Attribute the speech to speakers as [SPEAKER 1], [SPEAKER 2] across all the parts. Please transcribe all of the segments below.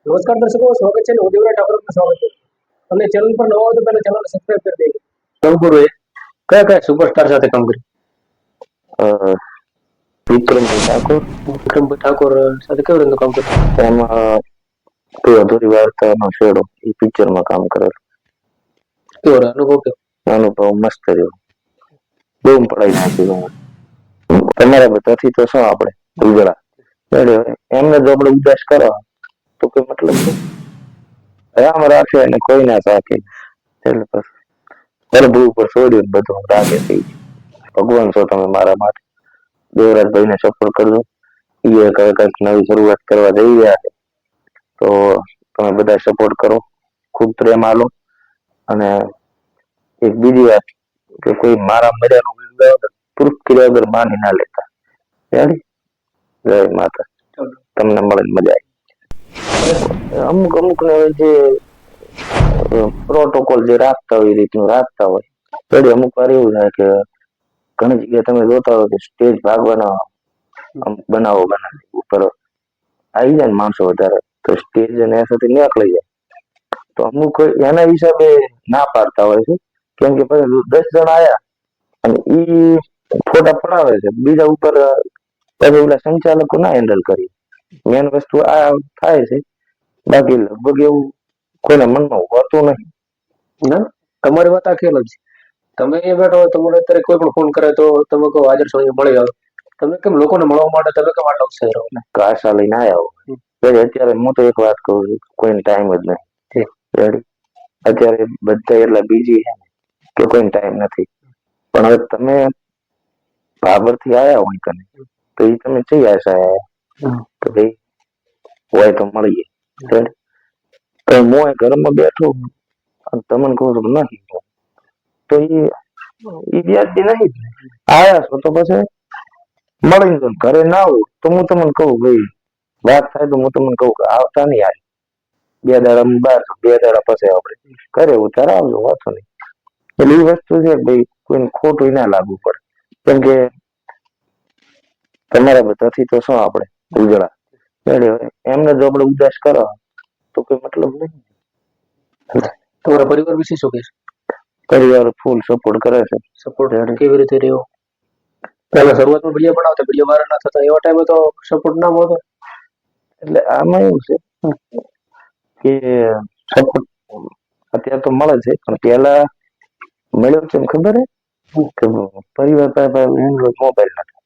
[SPEAKER 1] નમસ્કાર દર્શકો, સ્વાગત છે ઉદયવરા ઠાકોરનું સ્વાગત છે. તમે ચેનલ પર નવા હો તો પહેલા ચેનલને સબસ્ક્રાઇબ કરી દેજો. કંકુરોએ કયા કયા સુપરસ્ટાર સાથે કામ કર્યું? વિક્રમભાઈ ઠાકોર સાથે કેવી રીતનું કામ કર્યું?
[SPEAKER 2] એમાં કોઈ અધૂરી વાર્તાનો છેડો એ પિક્ચરમાં કામ કરેલું.
[SPEAKER 1] કેવો રહ્યો અનુભવ?
[SPEAKER 2] અનુભવ મસ્ત રહ્યો, બહુ પડાઈ નાખ્યું. તમારા બધાથી તો શું આપણે ઉજળા એમને જો આપણે ઉદાસ કરો તો કોઈ મતલબ રામ રાખે અને કોઈ ના રાખે એટલે બસ પ્રભુ ઉપર છોડ્યું બધું રાખે થઈ ગયું. ભગવાન છો તમે મારા માટે. દેવરાજભાઈ ને સપોર્ટ કરજો. એ કઈક નવી શરૂઆત કરવા જઈ રહ્યા છે તો તમે બધા સપોર્ટ કરો, ખૂબ પ્રેમ આલો. અને એક બીજી વાત કે કોઈ મારા મર્યાનું પ્રૂફ કર્યા વગર માની ના લેતા. જય માતા. તમને મળે મજા આવી. અમુક અમુક ને જે પ્રોટોકોલ જે રાખતા હોય એ રીતનું રાખતા હોય. એટલે અમુક વાર એવું થાય કે ઘણી જગ્યાએ તમે જોતા હોય કે સ્ટેજ ભાગવાના અમુક બનાવો બનાવી ઉપર આવી જાય ને માણસો વધારે તો સ્ટેજ અને સાથે નીકળી જાય તો અમુક એના હિસાબે ના પાડતા હોય છે. કેમ કે પછી 10 જણ આયા અને ઈ ફોટા પડાવે છે બીજા ઉપર, પછી ઓલા સંચાલકો ના હેન્ડલ કરી. મેન વસ્તુ આ થાય છે. બાકી લગભગ એવું કોઈના મનમાં હોતું નથી.
[SPEAKER 1] ના, તમારી વાત આખી અલગ છે. તમે અહીંયા બેઠો હોય, તમને અત્યારે કોઈ પણ ફોન કરે તો તમે કહો હાજર છો, મળી આવો. તમે કેમ લોકોને મળવા માટે તમે કેમ આટલા ઉત્સાહી રહો ને?
[SPEAKER 2] આશા લઈને આવ્યા હો. અત્યારે હું તો એક વાત કહું છું, કોઈને ટાઈમ જ નથી. રેડી? અત્યારે બધા એટલા બીજી છે કે કોઈને ટાઈમ નથી. પણ હવે તમે બાબરથી આવ્યા હોય કને તો એ તમે કઈ આશા આવ્યા કે ભાઈ હોય તો મળીએ. તો હું ઘરમાં બેઠો અને તમને કહું છું નથી તો એ વ્યાજબી નહીં. આવ્યા છો તો પછી મળી દો. ઘરે ના હોય તો હું તમને કહું ભાઈ વાત થાય તો હું તમને કહું કે આવતા નહીં. યાર 2 દાડા બહાર, 2 દાડા પછી આપણે ઘરે ઉતાર આવજો, વાંચો નહીં. એટલે એ વસ્તુ છે ભાઈ કોઈને ખોટું ના લાગવું પડે. કેમ કે તમારા બધાથી તો શું આપણે ઉજળા એમને જો આપણે ઉદાસ કરો તો કોઈ મતલબ નહીં.
[SPEAKER 1] તમારા પરિવાર વિશે શું કહેશો?
[SPEAKER 2] પરિવાર ફૂલ સપોર્ટ કરે છે.
[SPEAKER 1] સપોર્ટ કેવી રીતે રહ્યો? પહેલા શરૂઆતમાં વિડીયો બનાવતા, વિડીયો વાયરલ ના થતા, એવા ટાઈમે તો સપોર્ટ ના મળતો.
[SPEAKER 2] એટલે આમાં એવું છે કે સપોર્ટ અત્યારે તો મળે છે પણ પેલા મળ્યો છે ખબર હે કે પરિવાર પાસે એન્ડ્રોઈડ મોબાઈલ નથી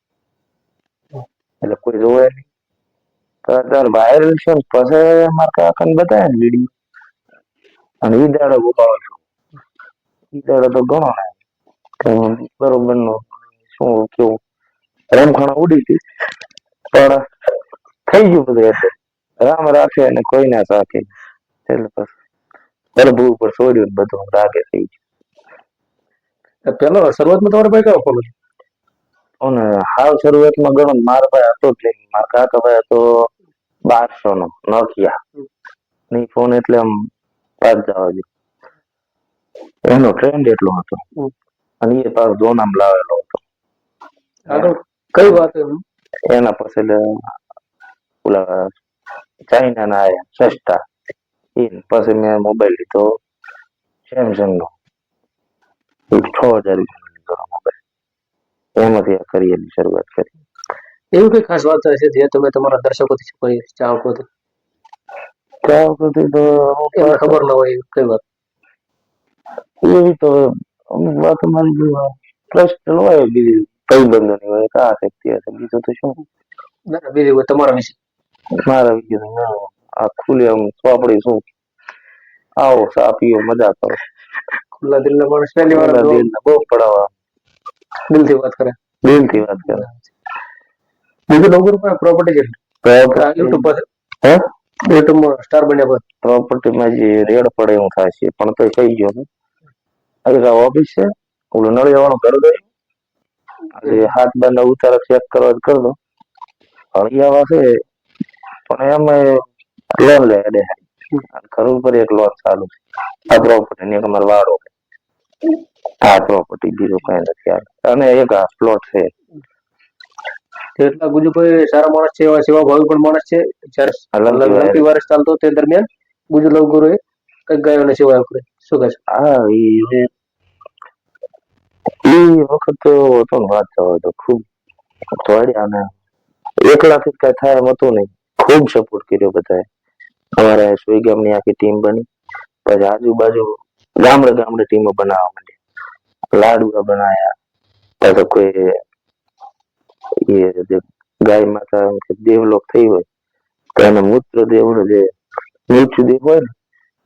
[SPEAKER 2] એટલે કોઈ જોવે નહીં. અત્યારે વાયરલ છે ને પછી મારા કાકાને બતાવે ને વિડીયો અને ઈ દાડો ઉપાડો છો. ઈ દાડો તો ઘણો ને બરોબર નો શું કેવું રમખાણા ઉડી હતી પણ થઈ ગયું બધું. એટલે રામ રાખે અને કોઈ ના રાખે એટલે બસ પ્રભુ ઉપર છોડ્યું બધું રાખે થઈ ગયું.
[SPEAKER 1] પેલો શરૂઆતમાં તમારા ભાઈ કયો ફોન હતો?
[SPEAKER 2] અને હાવ શરૂઆતમાં ગણો મારા ભાઈ હતો જ નહીં. મારા કાકા ભાઈ હતો 1200 નો નોકિયા. નહીં ફોન એટલે આમ પાક જવા દે એનો ટ્રેન્ડ એટલો હતો અને એ પાછો જોનામ લાવેલો હતો.
[SPEAKER 1] આગળ કઈ વાત
[SPEAKER 2] એના પછી ઓલા ચાઇના ના આયા સસ્તા એ પછી મેં મોબાઈલ લીધો સેમસંગ નો 6000 લીધો મોબાઈલ. એમાંથી આ કરિયરની શરૂઆત કરી.
[SPEAKER 1] એવું કઈ ખાસ વાત છે જે તમે તમારા દર્શકોથી ચાહકોથી
[SPEAKER 2] તો
[SPEAKER 1] ખબર ન હોય કઈ વાત
[SPEAKER 2] એવી તો અમુક વાત મારી ટ્રસ્ટ હોય બીજી કઈ બંધોની હોય આ શક્તિ હશે બીજું તો શું.
[SPEAKER 1] બીજી તમારા વિશે
[SPEAKER 2] મારા વિશે આ ખુલ્લી આમ ચોપડી શું આવો ચા પીઓ મજા કરો.
[SPEAKER 1] ખુલ્લા દિલના માણસ પહેલી વાર
[SPEAKER 2] બહુ પડાવવા
[SPEAKER 1] દિલથી વાત કરે. બીજું ડોંગર પર પ્રોપર્ટી છે યુટ્યુબ પર યુટ્યુબમાં સ્ટાર બન્યા પર
[SPEAKER 2] પ્રોપર્ટીમાં જે રેડ પડે એવું થાય છે પણ તો થઈ ગયો ને. હવે ઓફિસ છે ઓલું નળિયાવાળું કરી દે આજે હાથ બાર ઉતારા ચેક કરવા કરી દો. હળિયાવા છે પણ એમાં લોન લે ઘર ઉપર એક લોન ચાલુ છે. આ પ્રોપર્ટી ને તમારે વાળો આ પ્રોપર્ટી બીજું કઈ નથી અને એક આ પ્લોટ છે
[SPEAKER 1] એટલા ગુજુભાઈ સારા માણસ છે, એવા સેવાભાવી પણ માણસ છે. જ્યારે લંકી વારસ ચાલતો તે દરમિયાન ગુજુ લવગુરુએ કઈક ગાયોને સેવા કરી. શું કહેશો?
[SPEAKER 2] હા, એ વખત તો હતો ને વાત તો ખૂબ દોડ્યા અને એકલાથી કઈ થાય એમ હતું નહીં. ખૂબ સપોર્ટ કર્યો બધાએ. અમારે સુઈ ગામની આખી ટીમ બની. પછી આજુબાજુ ગામડે ગામડે ટીમો બનાવવા માંડી. લાડુઆ બનાયા. તો કોઈ ગાય માતા દેવલોક થઈ હોય તો એને મૂત્ર દેવડો જે મૃત્યુ દેવ હોય ને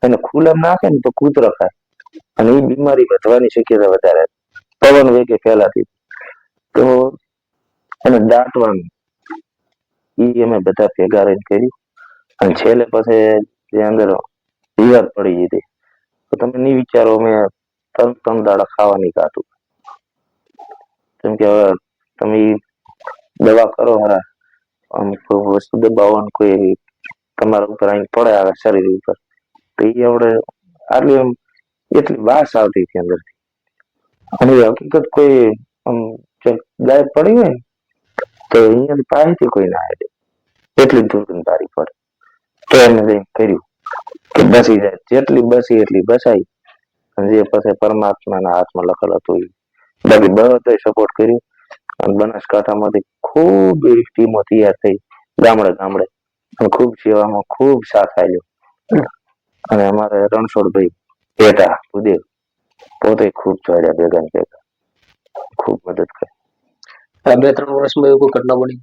[SPEAKER 2] એને ખુલ્લામ નાખે ને તો કૂતરો ખાય અને એ બીમારી વધવાની શક્યતા વધારે પવન વેગે ફેલાતી. તો એને દાટવાનું એ અમે બધા ભેગા રહીને કર્યું અને છેલ્લે પછી જે અંદર વિવાદ પડી ગઈ હતી. તો તમે નહીં વિચારો અમે ત્રણ દાડા ખાવાની કાઢું. કેમ કે હવે તમે દવા કરો હરા અમુક વસ્તુ દબાવવાનું કોઈ તમારા ઉપર અહીં પડે આવે શરીર ઉપર તો એ આપણે આટલી એટલી વાસ આવતી હતી અંદરથી. અને હકીકત કોઈ ગાય પડી હોય ને તો અહીંયા પાણીથી કોઈ ના આવે એટલી દુર્ગંધ તારી પડે. તો એમને કર્યું કે બસી જાય જેટલી બસી એટલી બસાઈ અને જે પછી પરમાત્માના હાથમાં લખેલ હતું એ બાકી બધે સપોર્ટ કર્યું. અને બનાસકાંઠામાંથી ખૂબ એવી ટીમો તૈયાર થઈ ગામડે ગામડે અને ખૂબ સેવામાં ખૂબ સાથ આવ્યો. અને અમારે રણછોડભાઈ પેટા ભૂદેવ પોતે ખૂબ ચોર્યા ભેગા ભેગા ખૂબ મદદ કરી.
[SPEAKER 1] 2-3 વર્ષમાં એવું કોઈ ઘટના બની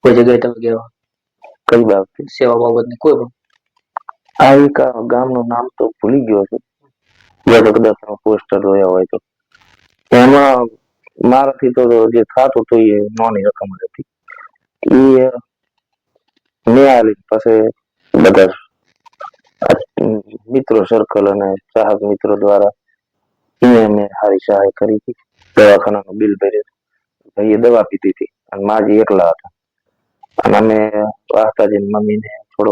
[SPEAKER 1] કોઈ જગ્યાએ તમે ગયા
[SPEAKER 2] કઈ બાબતે?
[SPEAKER 1] સેવા બાબતની કોઈ પણ?
[SPEAKER 2] આ એક ગામનું નામ તો ભૂલી ગયો છું. કદાચ પોસ્ટર જોયા હોય તો એમાં મારાથી તો જે થતું હતું એ નાની રકમ જ હતી. એ મેં આલી પછી બધા મિત્રો સર્કલ અને ચાહક મિત્રો દ્વારા મેં સારી સહાય કરી હતી. દવાખાનાનું બિલ ભર્યું. એ દવા પીધી હતી અને માજી એકલા હતા અને અમે વાહતાજી મમ્મીને થોડો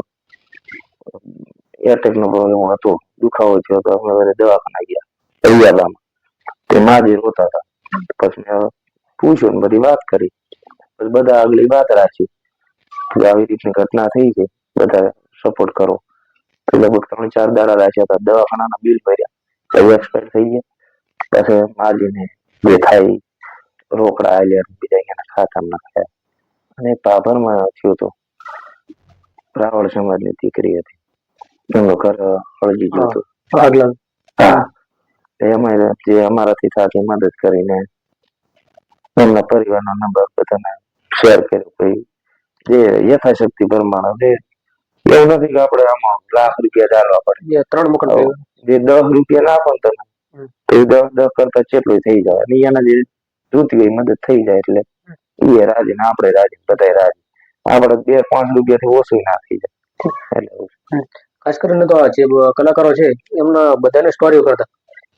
[SPEAKER 2] એટેક નો પ્રોબ્લેમ હતો, દુખાવો થયો તો અમે દવાખાના ગયા અરિયાલામાં. તે માજી રોતા હતા. પછી મેં પૂછ્યું ને બધી વાત કરી. પછી બધા આગલી વાત રાખી આવી રીતની ઘટના થઈ છે, બધા સપોર્ટ કરો. લગભગ 3-4 દાડા રાખ્યા હતા. દવાખાનાના બિલ ભર્યા એક્સપાયર થઈ ગયા. પછી માજીને જે થાય રોકડા આલ્યા બીજા એના ખાતામાં નાખ્યા. અને પાભરમાં થયું હતું. રાવળ સમાજની દીકરી હતી. એમનું ઘર હળગી ગયું હતું. હા, એમાં જે અમારાથી સાથે મદદ કરીને એમના પરિવારનો નંબર બધાને શેર કર્યો. ભાઈ જે યથાશક્તિ પ્રમાણે એવું નથી કે આપણે આમાં લાખ રૂપિયા ચાલવા પડે. 3 મકાન જે 10 રૂપિયા નાખો ને તમે તો 10 કરતા કેટલું થઈ જાય અને એના જે જોતી હોય મદદ થઈ જાય એટલે એ રાજી ને આપણે રાજી બધા રાજી. આપણે 2-5 રૂપિયાથી ઓછું ના થઈ જાય. એટલે
[SPEAKER 1] ખાસ કરીને તો જે કલાકારો છે એમના બધાને સ્ટોરીઓ કરતા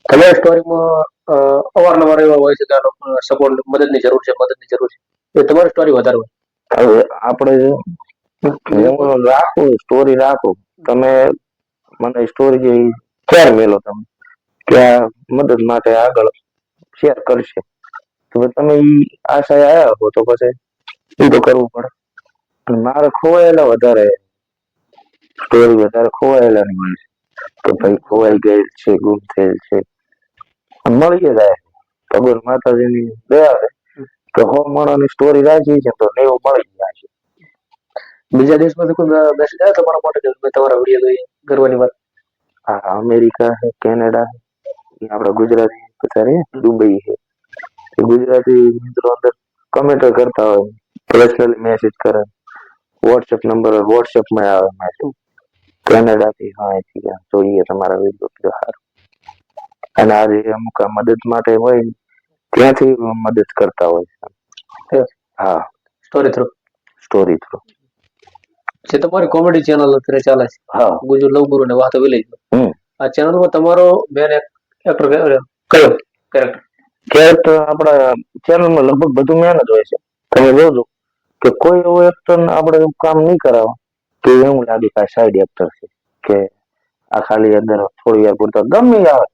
[SPEAKER 1] તમારી સ્ટોરીમાં અવારનવાર એવા હોય છે કે સપોર્ટ મદદની જરૂર છે એ તમારી સ્ટોરી વધારે હોય.
[SPEAKER 2] હવે આપણે હું રાખું સ્ટોરી રાખું. તમે મને સ્ટોરી જેવી ક્યારે મેલો તમે કે આ મદદ માટે આગળ શેર કરશે તો તમે આશા આવ્યા હો તો પછી એ તો કરવું પડે. મારે ખોવાયેલા વધારે સ્ટોરી વધારે ખોવાયેલા ની હોય કે ભાઈ ખોવાઈ ગયેલ છે, ગુમ થયેલ છે, મળી જાય. ભગવાન માતાજીની દયા છે કે 100 માણસની સ્ટોરી રાખી છે તો 90 મળી જાય છે.
[SPEAKER 1] બીજા દેશમાંથી કોઈ મેસેજ આવ્યો તમારા માટે તમારા વિડીયો જોઈ ગર્વની વાત?
[SPEAKER 2] હા, અમેરિકા છે, કેનેડા છે, આપણા ગુજરાતી બધા દુબઈ છે. ગુજરાતી મિત્રો અંદર કમેન્ટ કરતા હોય, પર્સનલી મેસેજ કરે, વોટ્સએપ નંબર વોટ્સએપમાં આવે મેસેજ. કેનેડાથી હા અહીંથી જોઈએ તમારા વિડીયો કીધું સારું. અને આજે અમુક મદદ માટે હોય ત્યાંથી મદદ કરતા હોય. હા, સ્ટોરી થ્રુ
[SPEAKER 1] જે તમારી કોમેડી ચેનલ અત્યારે ચાલે છે.
[SPEAKER 2] હા,
[SPEAKER 1] ગુજુ લવગુરુ ને વાતો વિલેજ. આ ચેનલમાં તમારો મેન એક્ટર કયો
[SPEAKER 2] કેરેક્ટર? આપણા ચેનલમાં લગભગ બધું મેન જ હોય છે. તમે જોજો કે કોઈ એવો એક્ટર આપણે એવું કામ નહીં કરાવો કે એવું લાગે કે આ સાઈડ એક્ટર છે કે આ ખાલી અંદર થોડી વાર પૂરતા ગમે આવે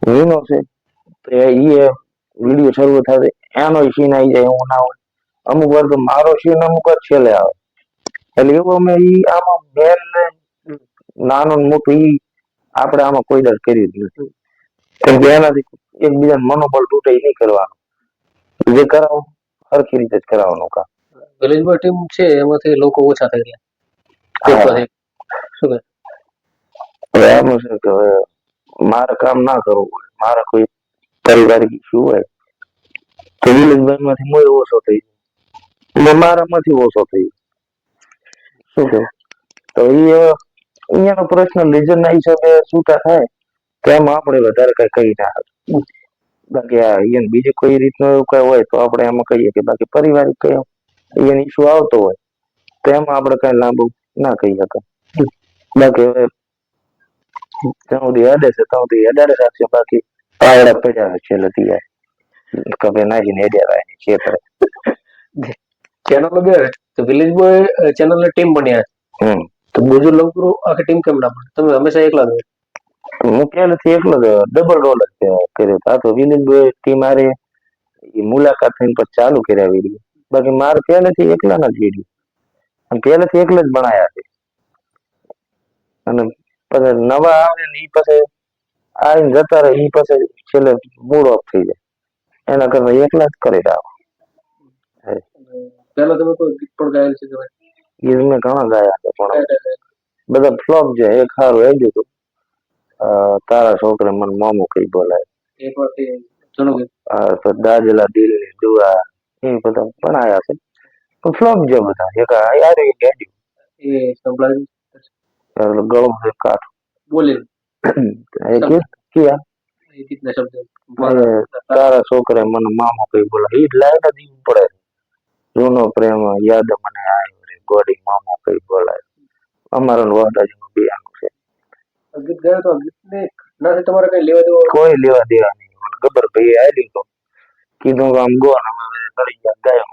[SPEAKER 2] વિનો છે તો એ વિડીયો શરૂ થાય એનો સીન આવી જાય એવું ના હોય. અમુક વાર તો મારો સીન અમુક વાર છેલ્લે આવે. એટલે એવું અમે ઈ આમાં મેન ને નાનું ને મોટું ઈ આપણે આમાં કોઈ દર કર્યું જ નથી. કેમ કે એનાથી એકબીજાનું મનોબળ તૂટે ઈ નહીં કરવાનું. જે કરાવો સરખી રીતે જ કરાવવાનું કામ.
[SPEAKER 1] વિલેજ બોય ટીમ છે એમાંથી લોકો ઓછા થઈ ગયા.
[SPEAKER 2] હા.
[SPEAKER 1] શું કહે?
[SPEAKER 2] હવે આમાં શું કે હવે મારે કામ ના કરવું પડે, મારે કોઈ પારિવારિક ઇસ્યુ હોય તો વિલેજભાઈ માંથી મોય ઓછો થઈ જાય, મારામાંથી ઓછો થઈ જાય. શું કેવું? તો એ અહીંયાનો પર્સનલ રીઝન ના હિસાબે છૂટા થાય તો એમાં આપણે વધારે કઈ કહી ના શકીએ. બાકી આ અહીંયા બીજી કોઈ રીતનું એવું કઈ હોય તો આપણે એમાં કહીએ કે બાકી પારિવારિક કઈ અહીંયા ઇસ્યુ આવતો હોય તો એમાં આપણે કઈ લાંબુ ના કહી શકાય. બાકી હવે જ્યાં સુધી હેડે છે ત્યાં સુધી હેડાડે રાખશે, બાકી પાવડા પડ્યા છે લતી કભે નાખીને હેડ્યા રાખે છે કરે.
[SPEAKER 1] ચેનલો બે તો વિલેજ બોય ચેનલ ની ટીમ બન્યા તો બીજું લોકો આખી ટીમ કેમ ના બને? તમે હંમેશા એકલા જ હોય.
[SPEAKER 2] હું પહેલેથી એકલો જ ડબલ રોલ જ કર્યો. આ તો વિલેજ બોય ટીમ આરે મુલાકાત થઈને પછી ચાલુ કર્યા વિડીયો. બાકી મારે પહેલેથી એકલા ના જ વિડીયો અને પહેલેથી એકલા જ બનાયા છે. અને પછી નવા આવે ને ઈ પછી આવીને જતા રહે ઈ પછી છેલ્લે મૂડ ઓફ થઈ જાય. એના કરતા એકલા જ કરી રાખો.
[SPEAKER 1] પહેલા તમે કોઈ ગીત પણ ગાયેલ છે કે
[SPEAKER 2] ગીત મેં ઘણા ગાયા છે પણ બધા ફ્લોપ છે. એક સારું એ ગયું હતું, તારા છોકરે મને મામું કઈ બોલાય,
[SPEAKER 1] એક વાર જૂનું ગીત
[SPEAKER 2] તો દાદલા દિલ ની દુઆ, એ બધા બનાયા છે પણ ફ્લોપ છે બધા. એક યાર એ ગાડ્યું
[SPEAKER 1] એ સંભળાવ્યું
[SPEAKER 2] ગળું કાઠું
[SPEAKER 1] બોલી
[SPEAKER 2] એ કિયા
[SPEAKER 1] એ ગીતના શબ્દ
[SPEAKER 2] તારા છોકરે મને મામો કઈ બોલાય, ઈ લાઈન જ ઈ પડે. જૂનો પ્રેમ યાદ મને આવ્યો રે, ગોડી મામો કઈ બોલાય. અમારો વાદાજી નું બિયાનું છે.
[SPEAKER 1] ગીત ગાયો તો ગીતને ઘટનાથી તમારે કઈ લેવા દેવા?
[SPEAKER 2] કોઈ લેવા દેવા નહીં. ગબ્બર ભાઈ આવી તો કીધું કે આમ ગો ને અમે કરી ગયા ગાયો.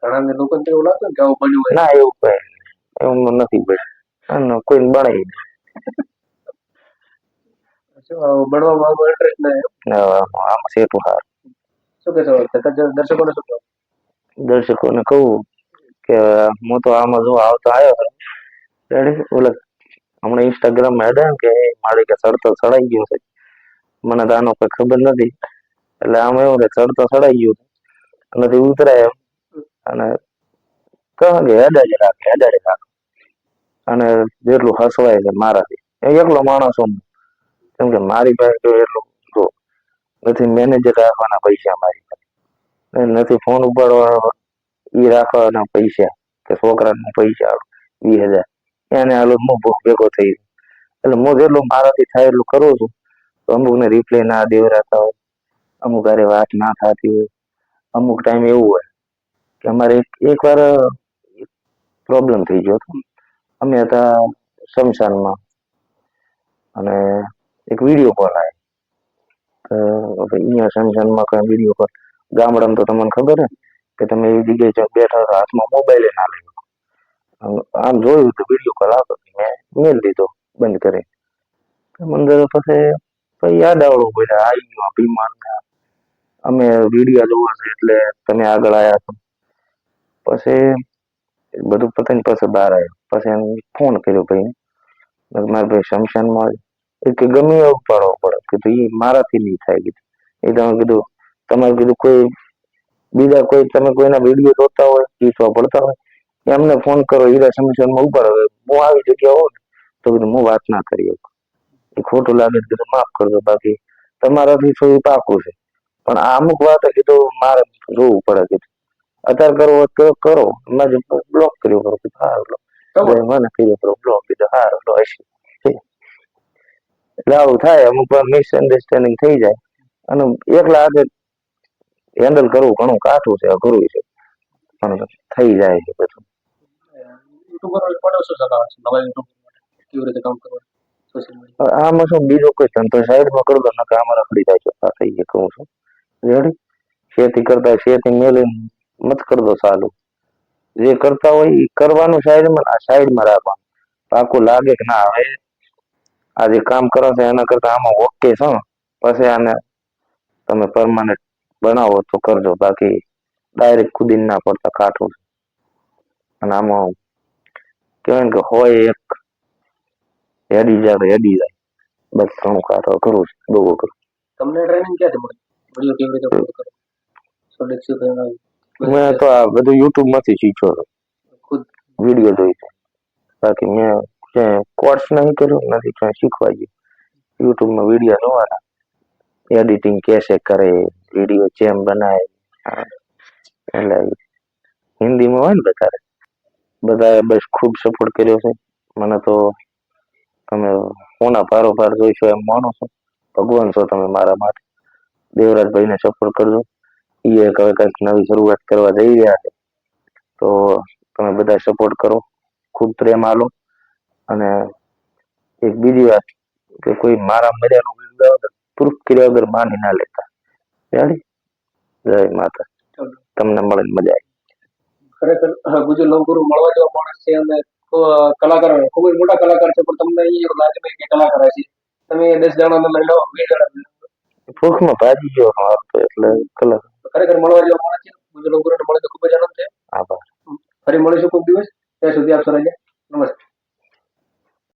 [SPEAKER 1] ઘણા લોકોને એવું લાગતું કે આવું બન્યું હોય.
[SPEAKER 2] ના એવું કઈ એવું નથી ભાઈ, કોઈ બનાવી
[SPEAKER 1] બનવામાં ઇન્ટરેસ્ટ નહીં.
[SPEAKER 2] આમ સેટું હાર.
[SPEAKER 1] શું કહેશો દર્શકોને? શું કહો
[SPEAKER 2] દર્શકોને કહું કે હું તો આમાં જો આવતો આવ્યો રેડી ઓલા હમણાં ઇન્સ્ટાગ્રામ માં હેડે કે મારે કે સડતો સડાઈ ગયો છે. મને તો આનો કઈ ખબર નથી. એટલે આમ એવું કે સડતો સડાઈ ગયું નથી ઉતરાય એમ. અને કહે કે હેડાડી રાખ અને જેટલું હસવાય છે મારાથી એકલો માણસ હું. કેમ કે મારી પાસે તો એટલું જો નથી મેનેજર રાખવાના પૈસા મારી પાસે, નથી ફોન ઉપાડવા ઈ રાખવાના પૈસા કે છોકરાના પૈસા 20,000 એને હાલો હું ભેગો થઈ. એટલે હું જેટલું મારાથી થાય એટલું કરું છું. અમુક ને રિપ્લાય ના દેવરાતા હોય, અમુક હારે વાત ના થતી હોય, અમુક ટાઈમ એવું હોય કે અમારે એક વાર પ્રોબ્લેમ થઈ ગયો હતો. અમે હતા શમશાનમાં અને એક વિડીયો કોલ આવ્યો. અહીંયા શમશાનમાં કઈ વિડીયો કોલ, ગામડામાં તો તમને ખબર હે કે તમે એવી જગ્યાએ બેઠા હતા હાથમાં મોબાઈલ ના લેવો. આમ જોયું તો વિડીયો કોલ આવતો મેં મેલ દીધો બંધ કરી. મંદિર પછી યાદ આવડું પડ્યા આવી ગયો અભિમાન, અમે વિડીયો જોવા છે એટલે તમે આગળ આવ્યા છો. પછી બધું પતાઈને પછી બહાર આવ્યો. પછી એને ફોન કર્યો ભાઈ, મારા ભાઈ શમશાનમાં કે ગમે એવું ઉપાડવો પડે કીધું એ મારાથી નહીં થાય. કીધું એ તમે કીધું તમારે કીધું કોઈ બીજા કોઈ તમે કોઈના વિડીયો જોતા હોય ગીતો પડતા હોય એમને ફોન કરો, હીરા શમશાનમાં ઉપાડો. હું આવી જગ્યા હોઉં તો કીધું હું વાત ના કરી શકું. એ ખોટું લાગે કીધું માફ કરજો, બાકી તમારાથી થોડું પાકું છે પણ આ અમુક વાત કીધું મારે જોવું પડે. કીધું અત્યારે કરવો તો કરો, મેં બ્લોક કર્યો કરો સારું મને કર્યો કરો બ્લોક કીધું સારું લો હશે. એટલે આવું થાય, અમુક વાર મિસઅન્ડરસ્ટેન્ડિંગ થઈ જાય અને એકલા હાથે હેન્ડલ કરવું ઘણું કાઠું છે, અઘરું છે પણ થઈ જાય છે બધું. આમાં શું બીજો કોઈ ધંધો સાઈડમાં કરતો નથી, આમાં રખડી જાય છે થઈ ગયું કહું છું. રેડી ખેતી કરતા ખેતી મેળવીને મત કરી દો ચાલુ. જે કરતા હોય એ કરવાનું સાઈડમાં રાખવાનું. પાકું લાગે કે ના હવે આ જે કામ કરો છો એના કરતા આમાં ઓકે છો પછી આને તમે પરમાનન્ટ બનાવો તો કરજો. બાકી ડાયરેક્ટ કૂદીને ના પડતા કાઠું છે. અને આમાં કહેવાય ને કે હોય એક હેડી જાય બસ ઘણું કાઠો કરું છે બહુ કરું.
[SPEAKER 1] તમને ટ્રેનિંગ ક્યાંથી મળી? વિડીયો કેવી રીતે અપલોડ કરો? સોલિડ શું કહેવાય?
[SPEAKER 2] મેં તો આ બધું યુટ્યુબ માંથી શીખ્યો છું,
[SPEAKER 1] ખુદ
[SPEAKER 2] વિડીયો જોઈ છે. બાકી મેં ક્યાંય કોર્સ નહીં કર્યો નથી, ક્યાંય શીખવા ગયો. યુટ્યુબમાં વિડીયો જોવાના, એડિટિંગ કેસે કરે, વિડીયો જેમ બનાવે. એટલે હિન્દીમાં હોય ને બધાએ બસ ખૂબ સપોર્ટ કર્યો છે મને. તો તમે કોના પારોપાર જોઈશો એમ માનો છો, ભગવાન છો તમે મારા માટે. દેવરાજભાઈને સપોર્ટ કરજો. એ હવે કંઈક નવી શરૂઆત કરવા જઈ રહ્યા છે, તો તમે બધા સપોર્ટ કરો, ખૂબ પ્રેમ આલો. અને એક બીજી વાત કે કોઈ મારા મર્યાનો વિડીયો આવે પ્રૂફ કર્યા વગર માની ના લેતા. રેડી? જય માતા. તમને મળીને મજા આવી.
[SPEAKER 1] ખરેખર ગુજર લવગુરુ મળવા જેવા માણસ છે અને કલાકાર ખૂબ જ મોટા કલાકાર છે, પણ તમને એવું લાગે નહીં કે કલાકાર હશે. તમે 10 જણાને લઈ લો, 20 જણા લઈ લો.
[SPEAKER 2] ભૂખમાં ભાજી ગયો મારો તો, એટલે કલર.
[SPEAKER 1] ખરેખર મળવા જેવા માણસ છે. ગુજર લવગુરુને મળે તો ખૂબ જ આનંદ છે.
[SPEAKER 2] આભાર.
[SPEAKER 1] ફરી મળીશું કોઈક દિવસ. ત્યાં સુધી આપ સર નમસ્તે.